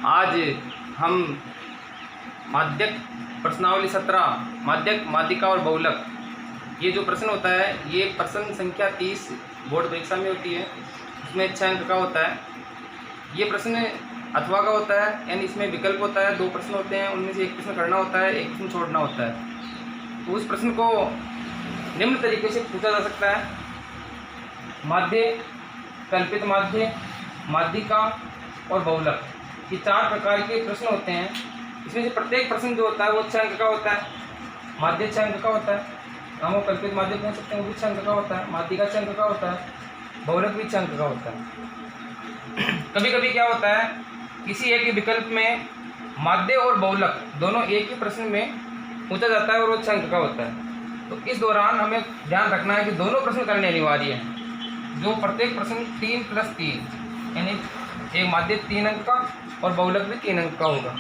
आज हम माध्यक प्रश्नावली 17 माध्यक, माध्यिका और बहुलक, ये जो प्रश्न होता है ये प्रश्न संख्या 30 बोर्ड परीक्षा में होती है। इसमें 6 अंक का होता है। ये प्रश्न अथवा का होता है, यानी इसमें विकल्प होता है। 2 प्रश्न होते हैं, उनमें से एक प्रश्न करना होता है, एक प्रश्न छोड़ना होता है। तो उस प्रश्न को निम्न तरीके से पूछा जा सकता है: माध्य, कल्पित माध्य, माध्यिका और बहुलक, ये 4 प्रकार के प्रश्न होते हैं। इसमें से प्रत्येक प्रश्न जो होता है वो 6 अंक का होता है। माध्य 6 अंक का होता है, हम वो कल्पित माध्य पूछ सकते हैं, वो भी 6 अंक का होता है। माध्यिका 6 अंक का होता है, बहुलक भी 6 अंक का होता है। कभी कभी क्या होता है, किसी एक विकल्प में माध्य और बहुलक दोनों एक ही प्रश्न में पूछा जाता है और वो 6 अंक का होता है। तो इस दौरान हमें ध्यान रखना है कि दोनों प्रश्न करने अनिवार्य हैं। जो प्रत्येक प्रश्न 3 + 3, यानी एक माध्य 3 अंक का और बहुलक भी 3 अंक का होगा।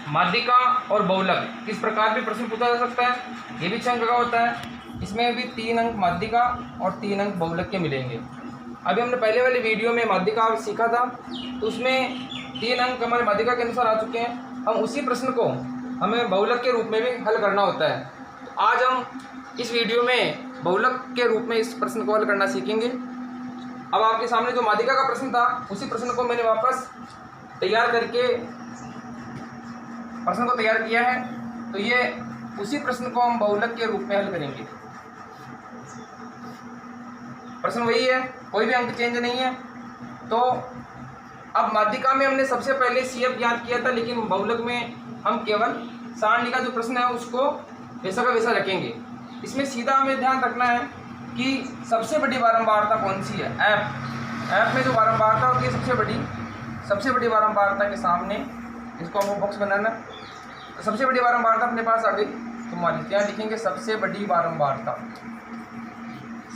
माध्यिका और बहुलक किस प्रकार भी प्रश्न पूछा जा सकता है, ये भी 6 अंक का होता है। इसमें भी 3 अंक माध्यिका और 3 अंक बहुलक के मिलेंगे। अभी हमने पहले वाली वीडियो में माध्यिका सीखा था, तो उसमें 3 अंक हमारे माध्यिका के अनुसार आ चुके हैं। हम उसी प्रश्न को हमें बहुलक के रूप में भी हल करना होता है। तो आज हम इस वीडियो में बहुलक के रूप में इस प्रश्न को हल करना सीखेंगे। अब आपके सामने जो माध्यिका का प्रश्न था, उसी प्रश्न को मैंने वापस तैयार करके प्रश्न को तैयार किया है। तो ये उसी प्रश्न को हम बहुलक के रूप में हल करेंगे। प्रश्न वही है, कोई भी अंक चेंज नहीं है। तो अब माध्यिका में हमने सबसे पहले CF ज्ञात किया था, लेकिन बहुलक में हम केवल सारणी का जो प्रश्न है उसको वैसा का वैसा रखेंगे। इसमें सीधा हमें ध्यान रखना है कि सबसे बड़ी बारंबारता कौन सी है। ऐप में जो बारंबारता होती है सबसे बड़ी बारंबारता के सामने इसको हमको बॉक्स बनाना। तो सबसे बड़ी बारंबारता अपने पास आ गई 44। यहाँ लिखेंगे सबसे बड़ी बारंबारता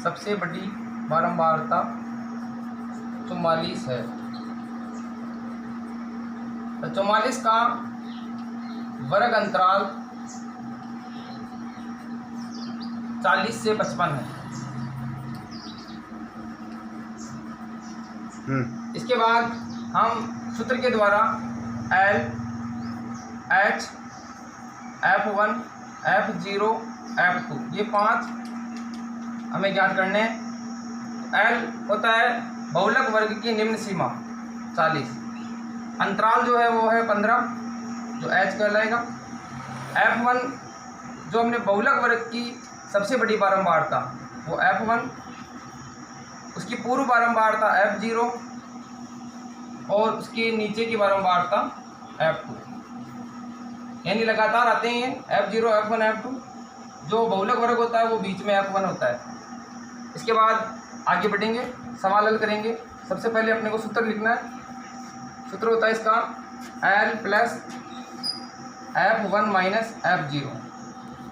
44 है। तो 44 का वर्ग अंतराल 40 से 55 है। इसके बाद हम सूत्र के द्वारा L, H, F1, F0, F2 ये 5 हमें ज्ञात करने हैं। L होता है बहुलक वर्ग की निम्न सीमा 40, अंतराल जो है वो है 15 जो H कहलाएगा। F1 जो हमने बहुलक वर्ग की सबसे बड़ी बारंबारता वो F1, उसकी पूर्व बारंबारता F0 और उसके नीचे की बारंबारता F2, यानी लगातार आते हैं F0, F1, F2। जो बहुलक वर्ग होता है वो बीच में F1 होता है। इसके बाद आगे बढ़ेंगे, सवाल हल करेंगे। सबसे पहले अपने को सूत्र लिखना है। सूत्र होता है इसका L + F1 - F0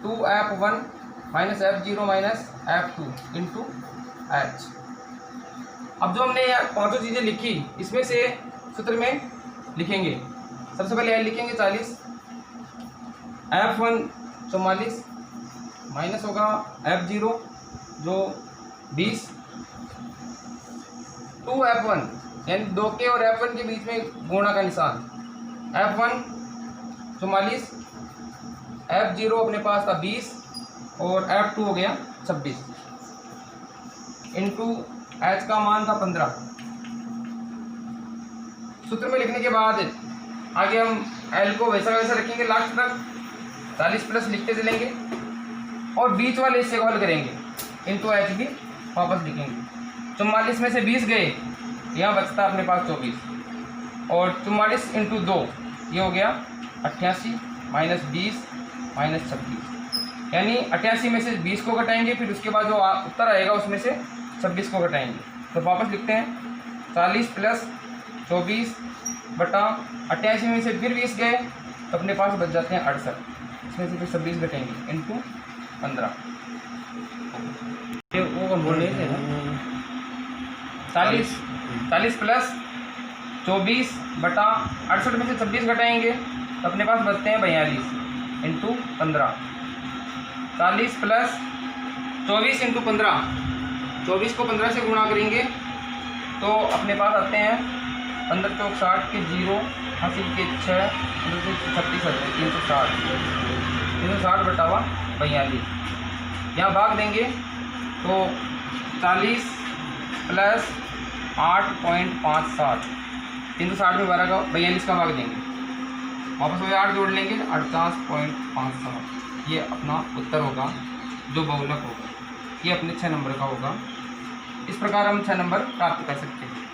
2F1 - F0 - F2 × H। अब जो हमने यहाँ 5 चीज़ें लिखी, इसमें से सूत्र में लिखेंगे। सबसे पहले L लिखेंगे 40, F1 44 माइनस होगा F0 जो 20, 2F1 यानी 2 के और F1 के बीच में गुणा का निशान। F1 44, F0 अपने पास था 20 और F2 हो गया 26 इंटू H का मान था 15। सूत्र में लिखने के बाद आगे हम L को वैसा वैसा रखेंगे लास्ट तक, 40+ लिखते चलेंगे और बीच वाले हिस्से को हल करेंगे। इंटू H भी वापस लिखेंगे। 44 में से 20 गए, यहाँ बचता अपने पास 24 और 44 × 2 ये हो गया 88 - 20 - 26, यानी 88 में से 20 को घटाएंगे, फिर उसके बाद जो उत्तर आएगा उसमें से 26 को घटाएंगे। तो वापस लिखते हैं 40 + 24 बटा 88 में से फिर 20 गए तो अपने पास बच जाते हैं 68, इसमें से फिर 26 घटेंगे इंटू 15। वो बोलने थे ना 40 + 24 बटा 68 में से 26 घटाएंगे तो अपने पास बचते हैं 42 इंटू 15। 40 + 24 इंटू 15, 24 को 15 से गुणा करेंगे तो अपने पास आते हैं 15 चौक 60 के 0, हासिल के 6, 36 है 360 बटा 42। यहाँ भाग देंगे तो 40 प्लस 8.57, 360 में 42 का भाग देंगे, वापस वही 8 जोड़ लेंगे 48.57। ये अपना उत्तर होगा जो बहुलक होगा, ये अपने 6 नंबर का होगा। इस प्रकार हम 6 नंबर प्राप्त कर सकते हैं।